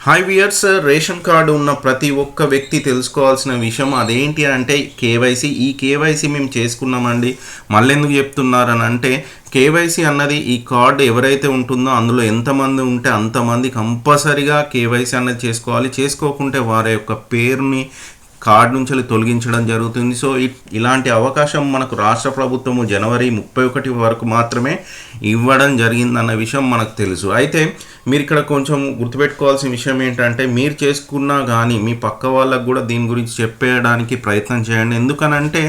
Hi viewers, ration card ఉన్న ప్రతి ఒక్క వ్యక్తి తెలుసుకోవాల్సిన విషయం అదేంటి అంటే కేవైసీ. ఈ కేవైసీ మేము చేసుకున్నామండి, మళ్ళీ ఎందుకు చెప్తున్నారని అంటే కేవైసీ అన్నది ఈ కార్డు ఎవరైతే ఉంటుందో అందులో ఎంతమంది ఉంటే అంతమంది కంపల్సరిగా కేవైసీ అన్నది చేసుకోవాలి. చేసుకోకుంటే వారి యొక్క పేరుని కార్డు నుంచి తొలగించడం జరుగుతుంది. సో ఇలాంటి అవకాశం మనకు రాష్ట్ర ప్రభుత్వము జనవరి 31 వరకు మాత్రమే ఇవ్వడం జరిగిందన్న విషయం మనకు తెలుసు. అయితే మీరు ఇక్కడ కొంచెం గుర్తుపెట్టుకోవాల్సిన విషయం ఏంటంటే మీరు చేసుకున్నా కానీ మీ పక్క వాళ్ళకు కూడా దీని గురించి చెప్పేయడానికి ప్రయత్నం చేయండి. ఎందుకనంటే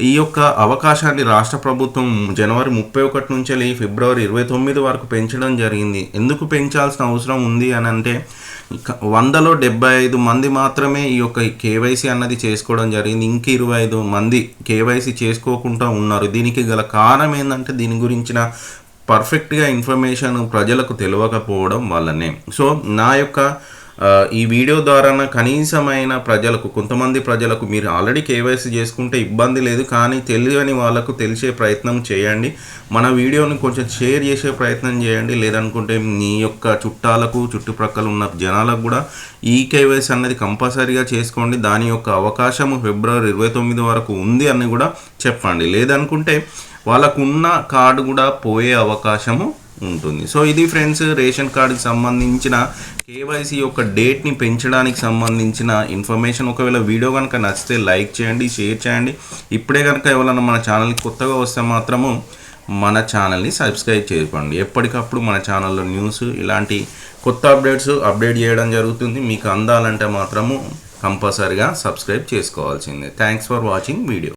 ఈ యొక్క అవకాశాన్ని రాష్ట్ర ప్రభుత్వం జనవరి 31 నుంచి ఫిబ్రవరి 29 వరకు పెంచడం జరిగింది. ఎందుకు పెంచాల్సిన అవసరం ఉంది అని అంటే 100లో 75 మంది మాత్రమే ఈ యొక్క కేవైసీ అన్నది చేసుకోవడం జరిగింది. ఇంక 25 మంది కేవైసీ చేసుకోకుండా ఉన్నారు. దీనికి గల కారణం ఏంటంటే దీని గురించిన పర్ఫెక్ట్గా ఇన్ఫర్మేషన్ ప్రజలకు తెలియకపోవడం వల్లనే. సో నా యొక్క ఈ వీడియో ద్వారా కనీసమైన ప్రజలకు, కొంతమంది ప్రజలకు మీరు ఆల్రెడీ కేవైసీ చేసుకుంటే ఇబ్బంది లేదు, కానీ తెలియని వాళ్ళకు తెలిసే ప్రయత్నం చేయండి. మన వీడియోని కొంచెం షేర్ చేసే ప్రయత్నం చేయండి. లేదనుకుంటే మీ యొక్క చుట్టాలకు, చుట్టుప్రక్కల ఉన్న జనాలకు కూడా ఈ కేవైసీ అన్నది కంపల్సరీగా చేసుకోండి. దాని యొక్క అవకాశము ఫిబ్రవరి 29 వరకు ఉంది అని కూడా చెప్పండి. లేదనుకుంటే వాళ్ళకున్న కార్డు కూడా పోయే అవకాశము ఉంటుంది. సో ఇది ఫ్రెండ్స్, రేషన్ కార్డుకి సంబంధించిన కేవైసీ యొక్క డేట్ని పెంచడానికి సంబంధించిన ఇన్ఫర్మేషన్. ఒకవేళ వీడియో కనుక నచ్చితే లైక్ చేయండి, షేర్ చేయండి. ఇప్పుడే కనుక ఎవరైనా మన ఛానల్కి కొత్తగా వస్తే మాత్రము మన ఛానల్ని సబ్స్క్రైబ్ చేసుకోండి. ఎప్పటికప్పుడు మన ఛానల్లో న్యూస్, ఇలాంటి కొత్త అప్డేట్ చేయడం జరుగుతుంది. మీకు అందాలంటే మాత్రము కంపల్సరీగా సబ్స్క్రైబ్ చేసుకోవాల్సిందే. Thanks for watching video.